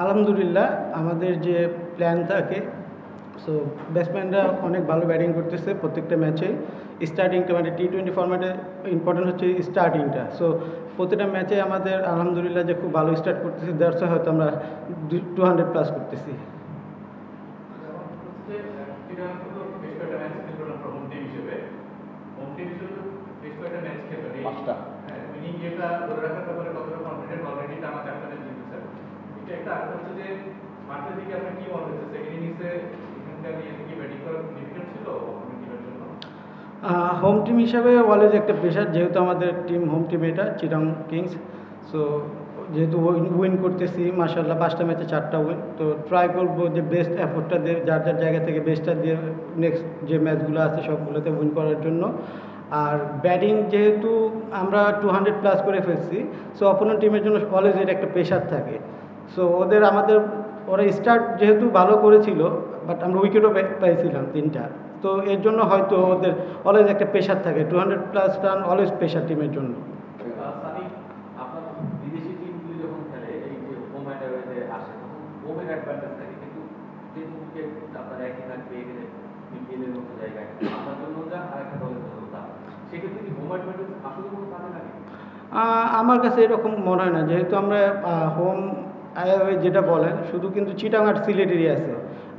আলহামদুলিল্লাহ আমাদের যে প্ল্যান থাকে, সো ব্যাটসম্যানরা অনেক ভালো ব্যাটিং করতেছে প্রত্যেকটা ম্যাচে। স্টার্টিংটা মানে টি-20 ফরম্যাটে ইম্পর্টেন্ট হচ্ছে স্টার্টিংটা। সো প্রতিটা ম্যাচে আমাদের আলহামদুলিল্লাহ যে খুব ভালো স্টার্ট করতেছি, দ্যাটস হয়তো আমরা 200 প্লাস করতেছি। হোম টিম হিসাবে অলওয়েজ একটা প্রেশার, যেহেতু আমাদের টিম হোম টিম এটা চিটাগং কিংস। সো যেহেতু উইন করতেছি মাশাআল্লাহ, 5টা ম্যাচে 4টা উইন, তো ট্রাই করবো যে বেস্ট এফোর্টটা দিয়ে যার যার জায়গা থেকে বেস্টটা দিয়ে নেক্সট যে ম্যাচগুলো আছে সবগুলোতে উইন করার জন্য। আর ব্যাটিং যেহেতু আমরা 200 প্লাস করে ফেলছি, সো অপোনেন্ট টিমের জন্য অলওয়েজ এটা একটা প্রেশার থাকে। সো ওরা স্টার্ট যেহেতু ভালো করেছিল, বাট আমরা উইকেটও পাইছিলাম 3টা, তো এর জন্য হয়তো ওদের অলওয়েজ একটা প্রেশার থাকে। 200 প্লাস রান অলওয়েজ প্রেশার টিমের জন্য। আমার কাছে এরকম মনে হয় না, যেহেতু আমরা হোম যেটা বলেন শুধু কিন্তু চিটাং আর সিলেটেরই আছে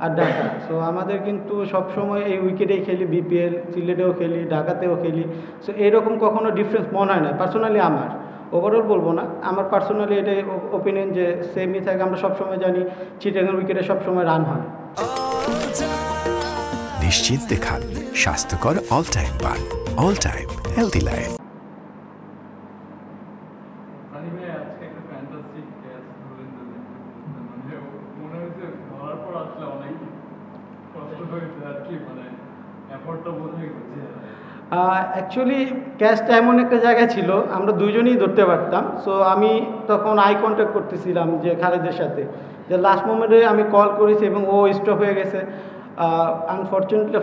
আর ঢাকা। সো আমাদের কিন্তু সবসময় এই উইকেটেই খেলি, বিপিএল সিলেটেও খেলি, ঢাকাতেও খেলি। সো এরকম কখনো ডিফারেন্স মনে হয় না পার্সোনালি আমার। ওভারঅল বলবো না, আমার পার্সোনালি এটাই ওপিনিয়ন যে সেমই থাকে। আমরা সবসময় জানি চিটাংয়ের উইকেটে সবসময় রান হয়। নিশ্চিন্তে খান স্বাস্থ্যকর অল টাইম পান, all time healthy life. Actually ক্যাচটা এমন একটা জায়গায় ছিল আমরা দুজনেই ধরতে পারতাম। সো আমি তখন আই কন্ট্যাক্ট করতেছিলাম যে খালেদের সাথে, যে লাস্ট মোমেন্টে আমি কল করেছি এবং ও স্টপ হয়ে গেছে।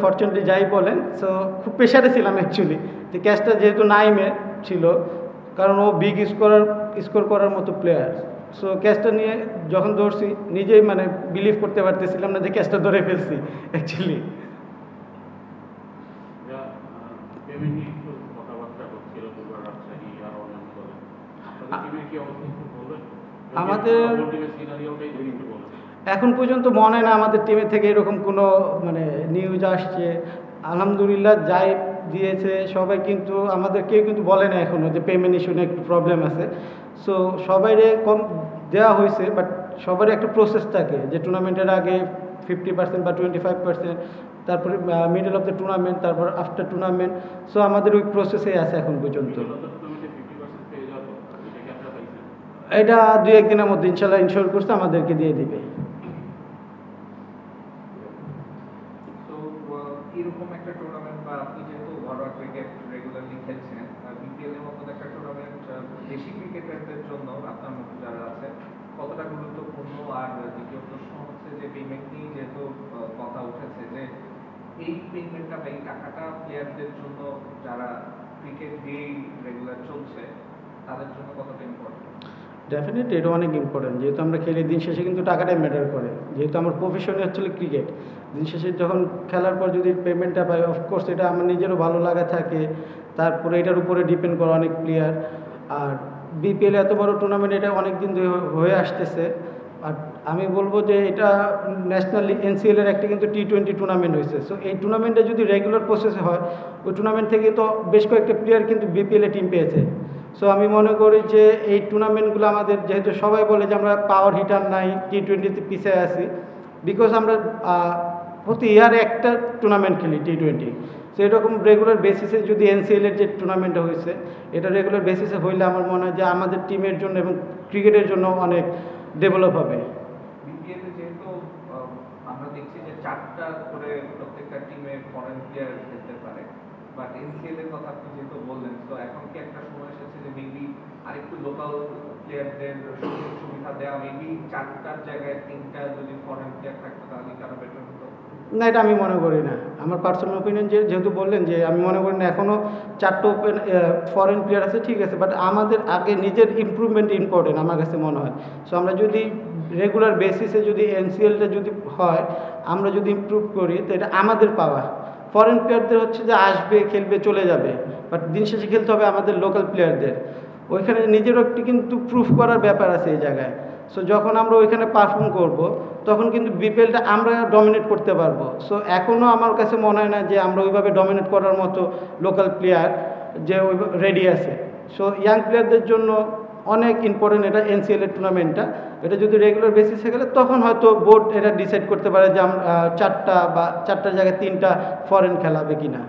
ফর্চুনেটলি যাই বলেন, সো খুব প্রেশারে ছিলাম অ্যাকচুয়ালি, যে ক্যাচটা যেহেতু নাইমে ছিল, কারণ ও বিগ স্কোর করার মতো প্লেয়ার। সো ক্যাচটা নিয়ে যখন ধরছি নিজেই মানে বিলিভ করতে পারতেছিলাম না যে ক্যাচটা ধরে ফেলছি অ্যাকচুয়ালি। আমাদের এখন পর্যন্ত মনে হয় না আমাদের টিমের থেকে এরকম কোনো মানে নিউজ আসছে। আলহামদুলিল্লাহ যাই দিয়েছে সবাই, কিন্তু আমাদের কেউ কিন্তু বলে না এখনও যে পেমেন্ট ইস্যু নিয়ে একটু প্রবলেম আছে। সো সবাইরে কম দেওয়া হয়েছে, বাট সবারই একটা প্রসেস থাকে যে টুর্নামেন্টের আগে 50% বা 25%, তারপরে মিডল অফ দ্য টুর্নামেন্ট, তারপর আফটার টুর্নামেন্ট। সো আমাদের ওই প্রসেসে আছে এখন পর্যন্ত। এটা 2-1 দিনের মধ্যে ইনশাল্লাহ ইনশোর করছে আমাদেরকে দিয়ে দিবে। এরকম একটা টুর্নামেন্ট বা আপনি যেহেতু ঘরোয়া ক্রিকেট রেগুলারলি খেলছেন, বিপিএল এর মতো একটা টুর্নামেন্ট দেশি ক্রিকেটারদের জন্য আপনার মতো যারা আছে কতটা গুরুত্বপূর্ণ? আর দ্বিতীয় প্রশ্ন হচ্ছে যে পেমেন্ট নিয়ে যেহেতু কথা উঠেছে, যে এই পেমেন্টটা বা এই টাকাটা প্লেয়ারদের জন্য যারা ক্রিকেট দিয়েই রেগুলার চলছে তাদের জন্য কতটা ইম্পর্টেন্ট? ডেফিনেটলি এটা অনেক ইম্পর্টেন্ট, যেহেতু আমরা খেলি দিন শেষে কিন্তু টাকাটাই ম্যাটার করে। যেহেতু আমার প্রফেশনই হচ্ছিল ক্রিকেট, দিন শেষে যখন খেলার পর যদি পেমেন্টটা পাই, অফকোর্স এটা আমার নিজেরও ভালো লাগা থাকে। তারপরে এটার উপরে ডিপেন্ড করে অনেক প্লেয়ার। আর বিপিএল এত বড় টুর্নামেন্ট, এটা অনেক দিন ধরে হয়ে আসতেছে। আর আমি বলবো যে এটা ন্যাশনাল এনসিএলের একটা কিন্তু টি-20 টুর্নামেন্ট হয়েছে। সো এই টুর্নামেন্টটা যদি রেগুলার প্রসেসে হয়, ওই টুর্নামেন্ট থেকে তো বেশ কয়েকটা প্লেয়ার কিন্তু বিপিএলে টিম পেয়েছে। সো আমি মনে করি যে এই টুর্নামেন্টগুলো আমাদের, যেহেতু সবাই বলে যে আমরা পাওয়ার হিটার নাই, টি-20তে পিছিয়ে আছি, বিকজ আমরা প্রতি ইয়ারে একটা টুর্নামেন্ট খেলি টি-20। সো এরকম রেগুলার বেসিসে যদি এনসিএলের যে টুর্নামেন্টটা হয়েছে, এটা রেগুলার বেসিসে হইলে আমার মনে হয় যে আমাদের টিমের জন্য এবং ক্রিকেটের জন্য অনেক ডেভেলপ হবে। বিপিএল যেহেতু আমরা দেখছি যে 4টা করে প্রত্যেকটা টিমে ফরেন প্লেয়ার খেলতে পারে, বাট এনসিএল এর কথা আপনি যেহেতু বললেন, তো এখন কি একটা সময় এসেছে যে মেবি আরেকটু লোকাল প্লেয়ারদের সুযোগ সুবিধা দেওয়া, মেবি 4টার জায়গায় 3টা যদি ফরেন প্লেয়ার থাকতো তাহলে কি আরো বেটার হতো? না, এটা আমি মনে করি না। আমার পার্সোনাল ওপিনিয়ন, যেহেতু বললেন যে আমি মনে করি না এখনও 4টা ফরেন প্লেয়ার আছে, ঠিক আছে, বাট আমাদের আগে নিজের ইমপ্রুভমেন্ট ইম্পর্টেন্ট আমার কাছে মনে হয়। সো আমরা যদি রেগুলার বেসিসে যদি এনসিএলটা যদি হয়, আমরা যদি ইমপ্রুভ করি, তো এটা আমাদের পাওয়া। ফরেন প্লেয়ারদের হচ্ছে যে আসবে, খেলবে, চলে যাবে, বাট দিন শেষে খেলতে হবে আমাদের লোকাল প্লেয়ারদের। ওইখানে নিজেরও একটি কিন্তু প্রুফ করার ব্যাপার আছে এই জায়গায়। সো যখন আমরা ওইখানে পারফর্ম করব, তখন কিন্তু বিপিএলটা আমরা ডমিনেট করতে পারবো। সো এখনও আমার কাছে মনে হয় না যে আমরা ওইভাবে ডমিনেট করার মতো লোকাল প্লেয়ার যে ওই রেডি আছে। সো ইয়াং প্লেয়ারদের জন্য অনেক ইম্পর্টেন্ট এটা এনসিএলের টুর্নামেন্টটা। এটা যদি রেগুলার বেসিসে গেলে তখন হয়তো বোর্ড এটা ডিসাইড করতে পারে যে আমরা 4টা বা 4টার জায়গায় 3টা ফরেন খেলাবে কিনা।